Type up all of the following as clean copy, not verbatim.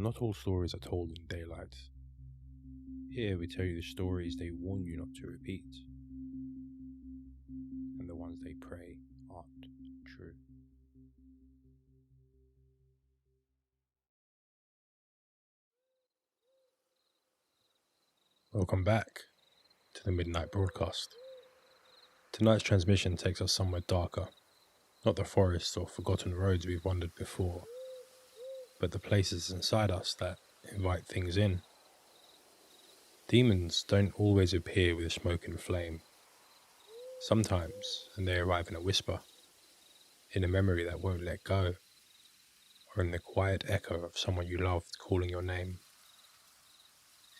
Not all stories are told in daylight. Here we tell you the stories they warn you not to repeat, and the ones they pray aren't true. Welcome back to the Midnight Broadcast. Tonight's transmission takes us somewhere darker, not the forests or forgotten roads we've wandered before, but the places inside us that invite things in. Demons don't always appear with smoke and flame. Sometimes, and they arrive in a whisper, in a memory that won't let go, or in the quiet echo of someone you loved calling your name.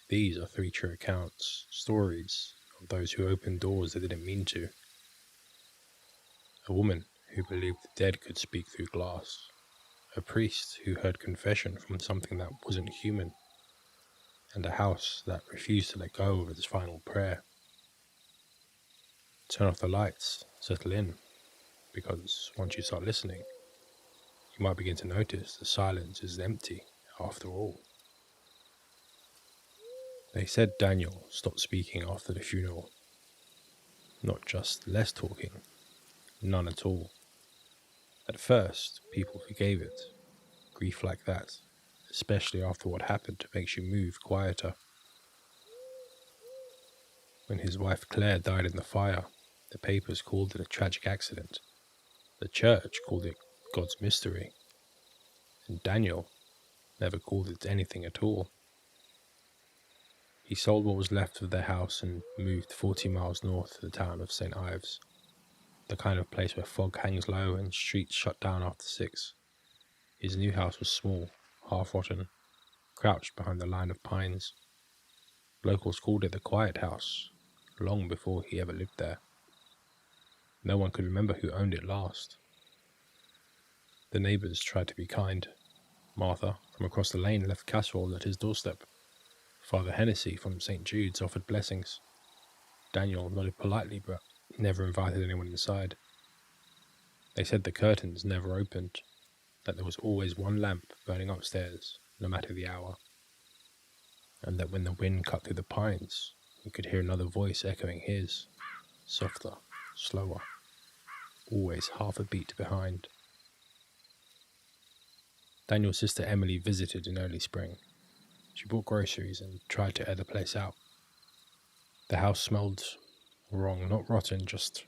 These are 3 true accounts, stories of those who opened doors they didn't mean to. A woman who believed the dead could speak through glass. A priest who heard confession from something that wasn't human. And a house that refused to let go of its final prayer. Turn off the lights, settle in, because once you start listening, you might begin to notice the silence is empty after all. They said Daniel stopped speaking after the funeral. Not just less talking, none at all. At first, people forgave it. Grief like that, especially after what happened, makes you move quieter. When his wife Claire died in the fire, the papers called it a tragic accident. The church called it God's mystery. And Daniel never called it anything at all. He sold what was left of their house and moved 40 miles north to the town of St. Ives, the kind of place where fog hangs low and streets shut down after 6. His new house was small, half-rotten, crouched behind the line of pines. Locals called it the Quiet House, long before he ever lived there. No one could remember who owned it last. The neighbours tried to be kind. Martha, from across the lane, left casseroles at his doorstep. Father Hennessy from St. Jude's offered blessings. Daniel nodded politely, but never invited anyone inside. They said the curtains never opened, that there was always one lamp burning upstairs, no matter the hour, and that when the wind cut through the pines, you could hear another voice echoing his, softer, slower, always half a beat behind. Daniel's sister Emily visited in early spring. She bought groceries and tried to air the place out. The house smelled wrong, not rotten, just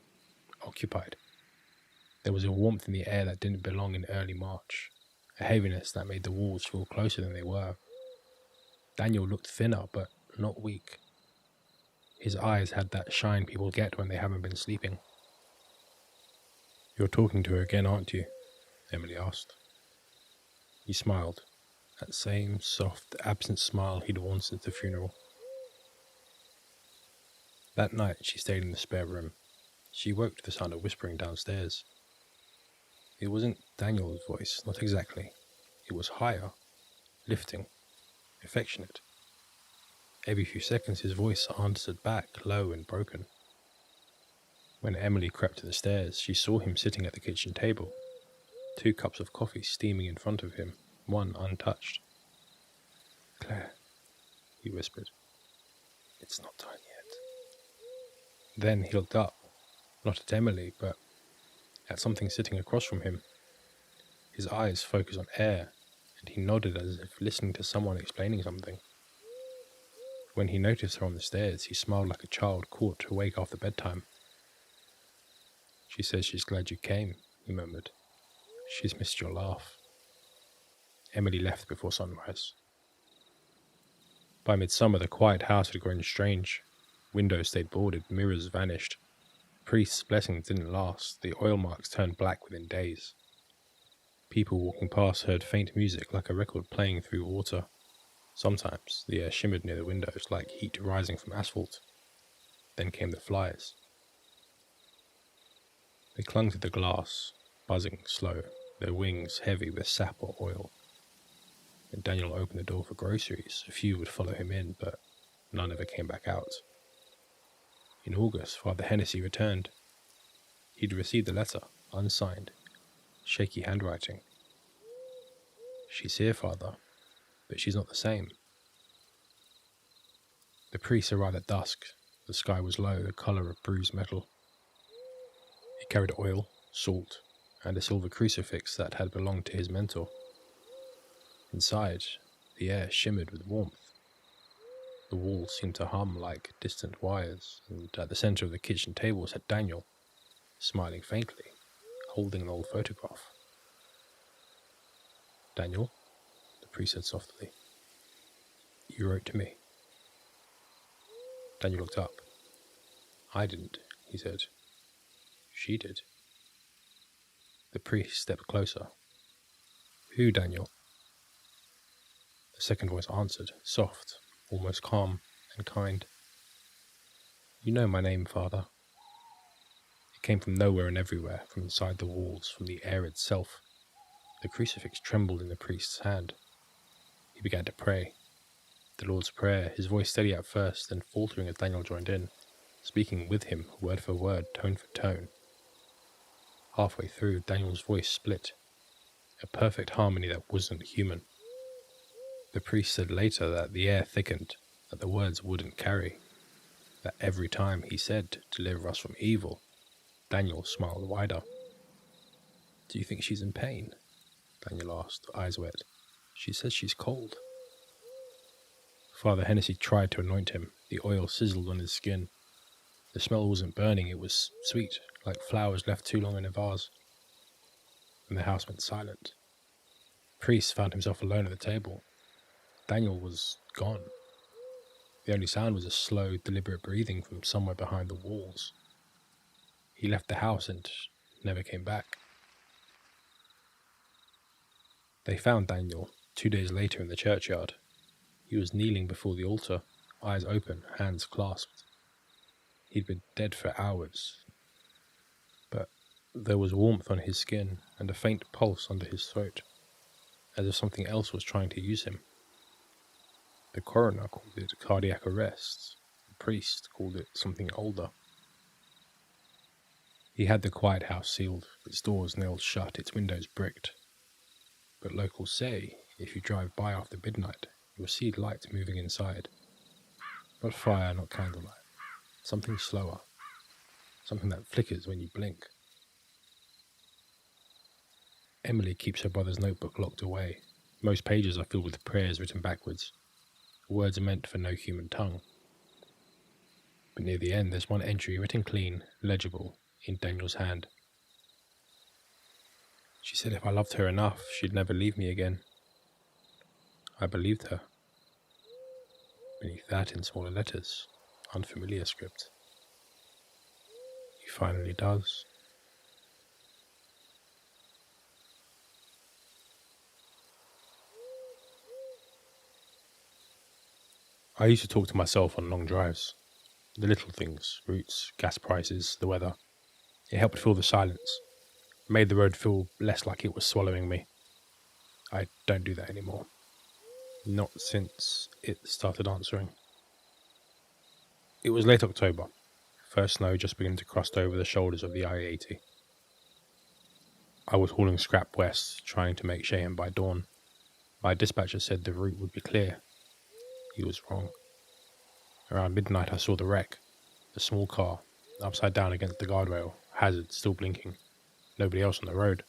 occupied. There was a warmth in the air that didn't belong in early March, a heaviness that made the walls feel closer than they were. Daniel looked thinner, but not weak. His eyes had that shine people get when they haven't been sleeping. "You're talking to her again, aren't you?" Emily asked. He smiled, that same soft, absent smile he'd worn since the funeral. That night she stayed in the spare room. She woke to the sound of whispering downstairs. It wasn't Daniel's voice, not exactly. It was higher, lifting, affectionate. Every few seconds his voice answered back, low and broken. When Emily crept to the stairs, she saw him sitting at the kitchen table, 2 cups of coffee steaming in front of him, one untouched. "Claire," he whispered, "it's not time yet." Then he looked up, not at Emily, but at something sitting across from him. His eyes focused on air, and he nodded as if listening to someone explaining something. When he noticed her on the stairs, he smiled like a child caught awake after bedtime. "She says she's glad you came," he murmured. "She's missed your laugh." Emily left before sunrise. By midsummer, the quiet house had grown strange. Windows stayed boarded, mirrors vanished. Priest's blessings didn't last. The oil marks turned black within days. People walking past heard faint music like a record playing through water. Sometimes the air shimmered near the windows like heat rising from asphalt. Then came the flies. They clung to the glass, buzzing slow, their wings heavy with sap or oil. When Daniel opened the door for groceries, a few would follow him in, but none ever came back out. In August, Father Hennessy returned. He'd received a letter, unsigned, shaky handwriting. "She's here, Father. but she's not the same. The priest arrived at dusk. The sky was low, the colour of bruised metal. He carried oil, salt, and a silver crucifix that had belonged to his mentor. Inside, the air shimmered with warmth. The walls seemed to hum like distant wires, and at the centre of the kitchen table sat Daniel, smiling faintly, holding an old photograph. "Daniel," the priest said softly, "you wrote to me." Daniel looked up. "I didn't," he said. "She did." The priest stepped closer. "Who, Daniel?" The second voice answered, soft, almost calm and kind. "You know my name, Father." It came from nowhere and everywhere, from inside the walls, from the air itself. The crucifix trembled in the priest's hand. He began to pray. The Lord's Prayer, his voice steady at first, then faltering as Daniel joined in, speaking with him, word for word, tone for tone. Halfway through, Daniel's voice split, a perfect harmony that wasn't human. The priest said later that the air thickened, that the words wouldn't carry, that every time he said, "Deliver us from evil," Daniel smiled wider. "Do you think she's in pain?" Daniel asked, eyes wet. "She says she's cold." Father Hennessy tried to anoint him. The oil sizzled on his skin. The smell wasn't burning, it was sweet, like flowers left too long in a vase. And the house went silent. The priest found himself alone at the table. Daniel was gone. The only sound was a slow, deliberate breathing from somewhere behind the walls. He left the house and never came back. They found Daniel 2 days later in the churchyard. He was kneeling before the altar, eyes open, hands clasped. He'd been dead for hours, but there was warmth on his skin and a faint pulse under his throat, as if something else was trying to use him. The coroner called it cardiac arrest. The priest called it something older. He had the quiet house sealed, its doors nailed shut, its windows bricked. But locals say, if you drive by after midnight, you will see light moving inside. Not fire, not candlelight. Something slower. Something that flickers when you blink. Emily keeps her brother's notebook locked away. Most pages are filled with prayers written backwards. The words are meant for no human tongue. But near the end there's one entry written clean, legible, in Daniel's hand. She said if I loved her enough, she'd never leave me again. I believed her. Beneath that, in smaller letters, unfamiliar script. He finally does. I used to talk to myself on long drives. The little things, routes, gas prices, the weather. It helped fill the silence. It made the road feel less like it was swallowing me. I don't do that anymore. Not since it started answering. It was late October. First snow just beginning to crust over the shoulders of the I-80. I was hauling scrap west, trying to make Cheyenne by dawn. My dispatcher said the route would be clear. He was wrong. Around midnight I saw the wreck. A small car, upside down against the guardrail, hazard still blinking. Nobody else on the road.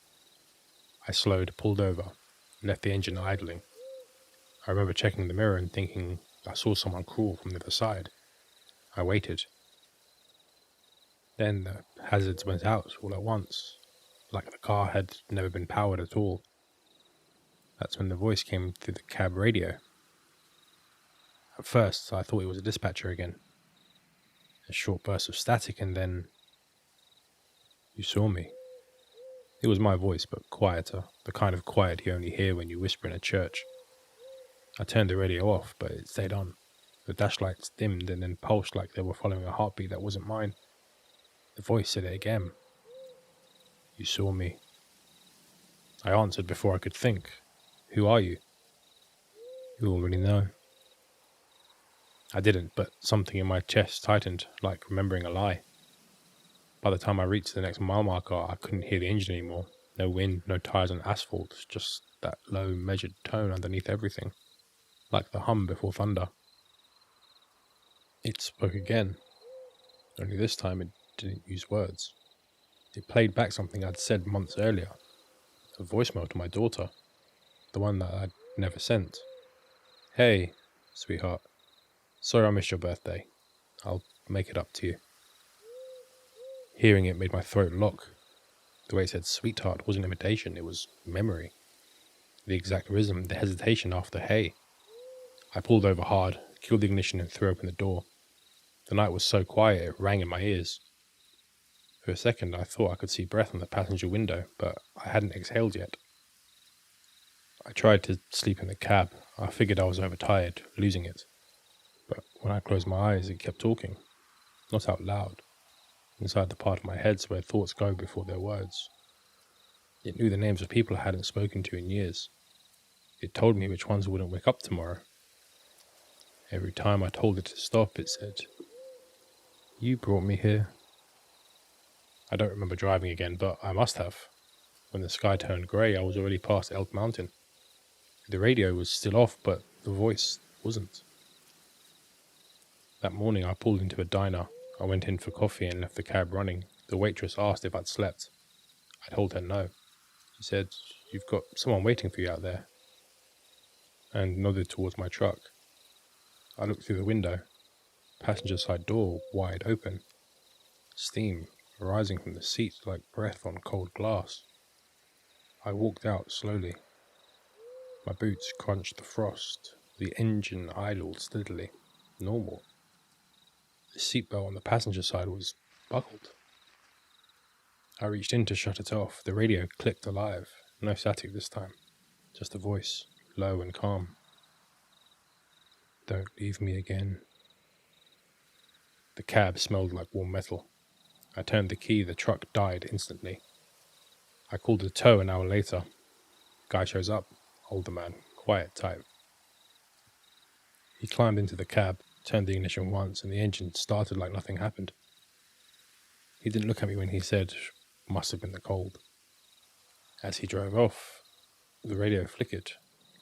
I slowed, pulled over, left the engine idling. I remember checking the mirror and thinking I saw someone crawl from the other side. I waited. Then the hazards went out all at once, like the car had never been powered at all. That's when the voice came through the cab radio. At first, I thought it was a dispatcher again. A short burst of static and then... You saw me. It was my voice, but quieter, the kind of quiet you only hear when you whisper in a church. I turned the radio off, but it stayed on. The dashlights dimmed and then pulsed like they were following a heartbeat that wasn't mine. The voice said it again. You saw me. I answered before I could think. Who are you? You already know. I didn't, but something in my chest tightened, like remembering a lie. By the time I reached the next mile marker, I couldn't hear the engine anymore. No wind, no tires on asphalt, just that low, measured tone underneath everything. like the hum before thunder. It spoke again, only this time it didn't use words. It played back something I'd said months earlier, a voicemail to my daughter, the one that I'd never sent. "Hey, sweetheart, sorry I missed your birthday. I'll make it up to you." Hearing it made my throat lock. The way it said sweetheart wasn't imitation, it was memory. The exact rhythm, the hesitation after hey. I pulled over hard, killed the ignition and threw open the door. The night was so quiet it rang in my ears. For a second I thought I could see breath on the passenger window, but I hadn't exhaled yet. I tried to sleep in the cab. I figured I was overtired, losing it. But when I closed my eyes, it kept talking. Not out loud. Inside the part of my head where thoughts go before their words. It knew the names of people I hadn't spoken to in years. It told me which ones wouldn't wake up tomorrow. Every time I told it to stop, it said, "You brought me here." I don't remember driving again, but I must have. When the sky turned grey, I was already past Elk Mountain. The radio was still off, but the voice wasn't. That morning I pulled into a diner. I went in for coffee and left the cab running. The waitress asked if I'd slept. I told her no. She said, "You've got someone waiting for you out there," and nodded towards my truck. I looked through the window. Passenger side door wide open. Steam rising from the seat like breath on cold glass. I walked out slowly. My boots crunched the frost. The engine idled steadily. Normal. The seatbelt on the passenger side was buckled. I reached in to shut it off. The radio clicked alive. No static this time. Just a voice, low and calm. "Don't leave me again." The cab smelled like warm metal. I turned the key. The truck died instantly. I called a tow an hour later. Guy shows up. Older man. Quiet type. He climbed into the cab, turned the ignition once, and the engine started like nothing happened. He didn't look at me when he said, "Must have been the cold." As he drove off, the radio flickered.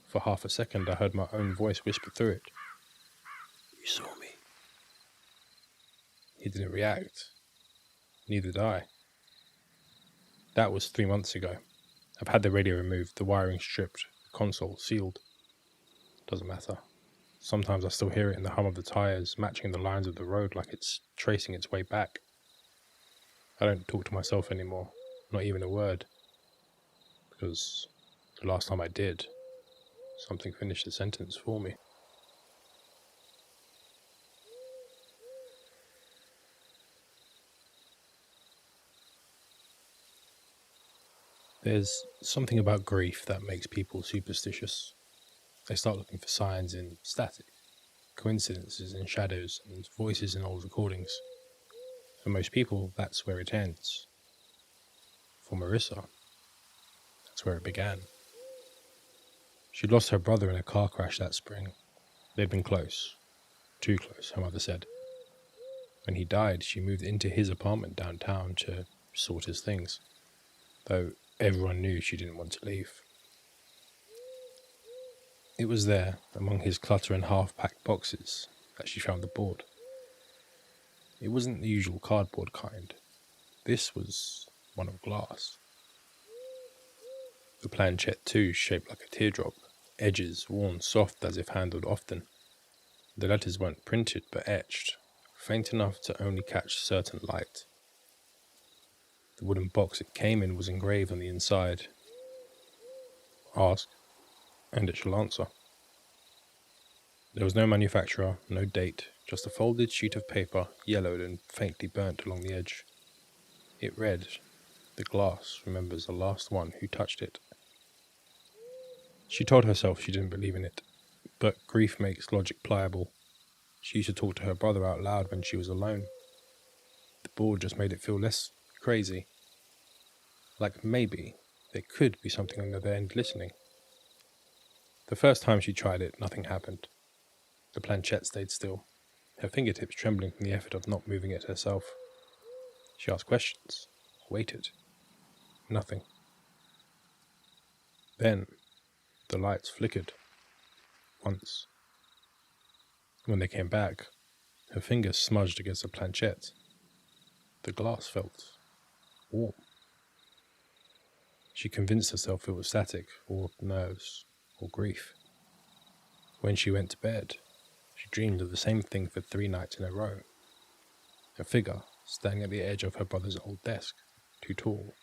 For half a second I heard my own voice whisper through it. "You saw me." He didn't react. Neither did I. That was 3 months ago. I've had the radio removed, the wiring stripped, the console sealed. Doesn't matter. Sometimes I still hear it in the hum of the tires, matching the lines of the road like it's tracing its way back. I don't talk to myself anymore, not even a word. Because the last time I did, something finished the sentence for me. There's something about grief that makes people superstitious. They start looking for signs in static, coincidences in shadows, and voices in old recordings. For most people, that's where it ends. For Marissa, that's where it began. She'd lost her brother in a car crash that spring. They'd been close. Too close, her mother said. When he died, she moved into his apartment downtown to sort his things, though everyone knew she didn't want to leave. It was there, among his clutter and half-packed boxes, that she found the board. It wasn't the usual cardboard kind. This was one of glass. The planchette too, shaped like a teardrop, edges worn soft as if handled often. The letters weren't printed but etched, faint enough to only catch certain light. The wooden box it came in was engraved on the inside. "Ask, and it shall answer." There was no manufacturer, no date, just a folded sheet of paper, yellowed and faintly burnt along the edge. It read, "The glass remembers the last one who touched it." She told herself she didn't believe in it, but grief makes logic pliable. She used to talk to her brother out loud when she was alone. The board just made it feel less crazy. Like maybe there could be something on the other end listening. The first time she tried it, nothing happened. The planchette stayed still, her fingertips trembling from the effort of not moving it herself. She asked questions, waited. Nothing. Then the lights flickered. Once, When they came back, her fingers smudged against the planchette. The glass felt warm. She convinced herself it was static, or nerves, or grief. When she went to bed, she dreamed of the same thing for 3 nights in a row. A figure standing at the edge of her brother's old desk, too tall,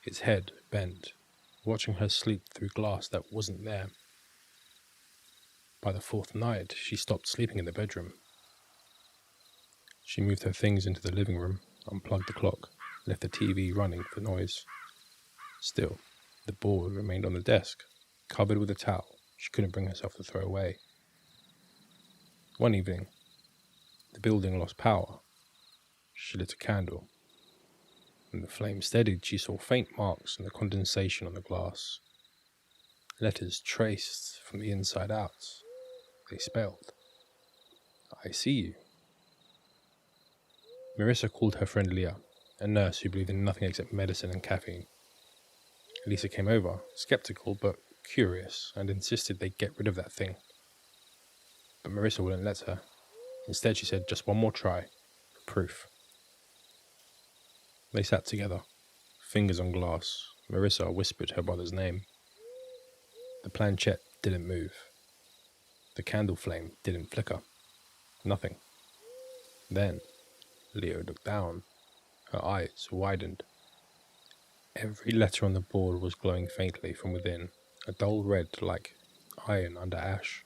its head bent, watching her sleep through glass that wasn't there. By the 4th night, she stopped sleeping in the bedroom. She moved her things into the living room, unplugged the clock, left the TV running for noise. Still, the board remained on the desk, covered with a towel she couldn't bring herself to throw away. One evening, the building lost power. She lit a candle. When the flame steadied, she saw faint marks in the condensation on the glass. Letters traced from the inside out. They spelled, "I see you." Marissa called her friend Leah, a nurse who believed in nothing except medicine and caffeine. Lisa came over, skeptical but curious, and insisted they get rid of that thing. But Marissa wouldn't let her. Instead, she said, "Just one more try, for proof." They sat together, fingers on glass. Marissa whispered her brother's name. The planchette didn't move. The candle flame didn't flicker. Nothing. Then, Leah looked down. Her eyes widened. Every letter on the board was glowing faintly from within, a dull red like iron under ash.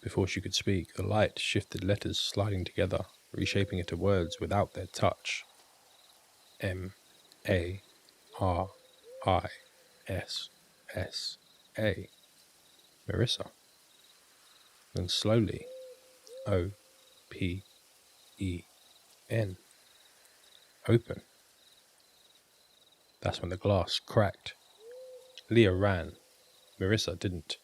Before she could speak, the light shifted letters sliding together, reshaping into words without their touch. M-A-R-I-S-S-A. Marissa. Then slowly, O-P-E-N. Open. That's when the glass cracked. Leah ran. Marissa didn't.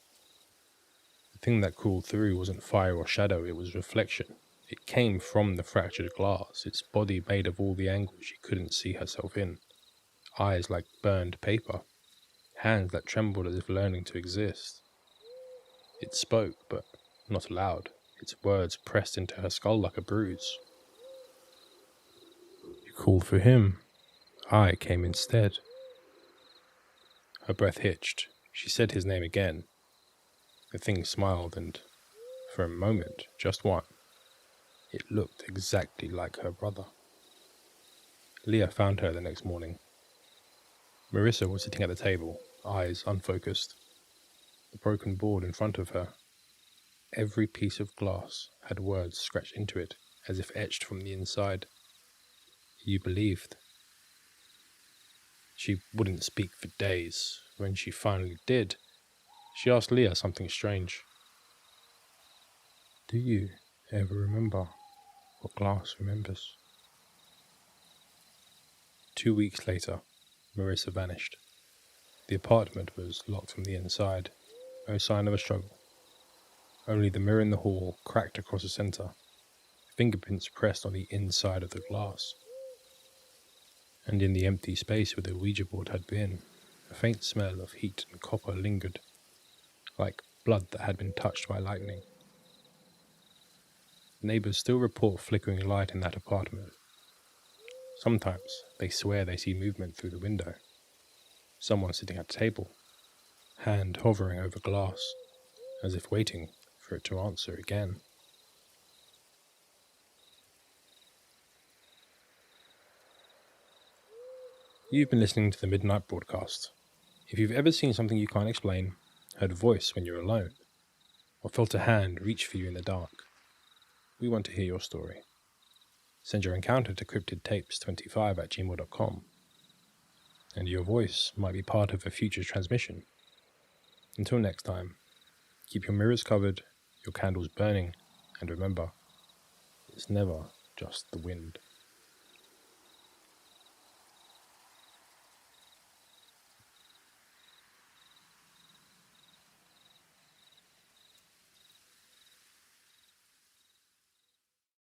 The thing that crawled through wasn't fire or shadow, it was reflection. It came from the fractured glass, its body made of all the angles she couldn't see herself in. Eyes like burned paper. Hands that trembled as if learning to exist. It spoke, but not aloud. Its words pressed into her skull like a bruise. "You called for him. I came instead." Her breath hitched. She said his name again. The thing smiled, and for a moment, just one, it looked exactly like her brother. Leah found her the next morning. Marissa was sitting at the table, eyes unfocused. The broken board in front of her. Every piece of glass had words scratched into it, as if etched from the inside. "You believed." She wouldn't speak for days. When she finally did, she asked Leah something strange. "Do you ever remember what glass remembers?" 2 weeks later, Marissa vanished. The apartment was locked from the inside. No sign of a struggle. Only the mirror in the hall cracked across the center. Fingerprints pressed on the inside of the glass. And in the empty space where the Ouija board had been, a faint smell of heat and copper lingered, like blood that had been touched by lightning. Neighbors still report flickering light in that apartment. Sometimes they swear they see movement through the window. Someone sitting at a table, hand hovering over glass, as if waiting for it to answer again. You've been listening to the Midnight Broadcast. If you've ever seen something you can't explain, heard a voice when you're alone, or felt a hand reach for you in the dark, we want to hear your story. Send your encounter to cryptidtapes25@gmail.com, and your voice might be part of a future transmission. Until next time, keep your mirrors covered, your candles burning, and remember, it's never just the wind.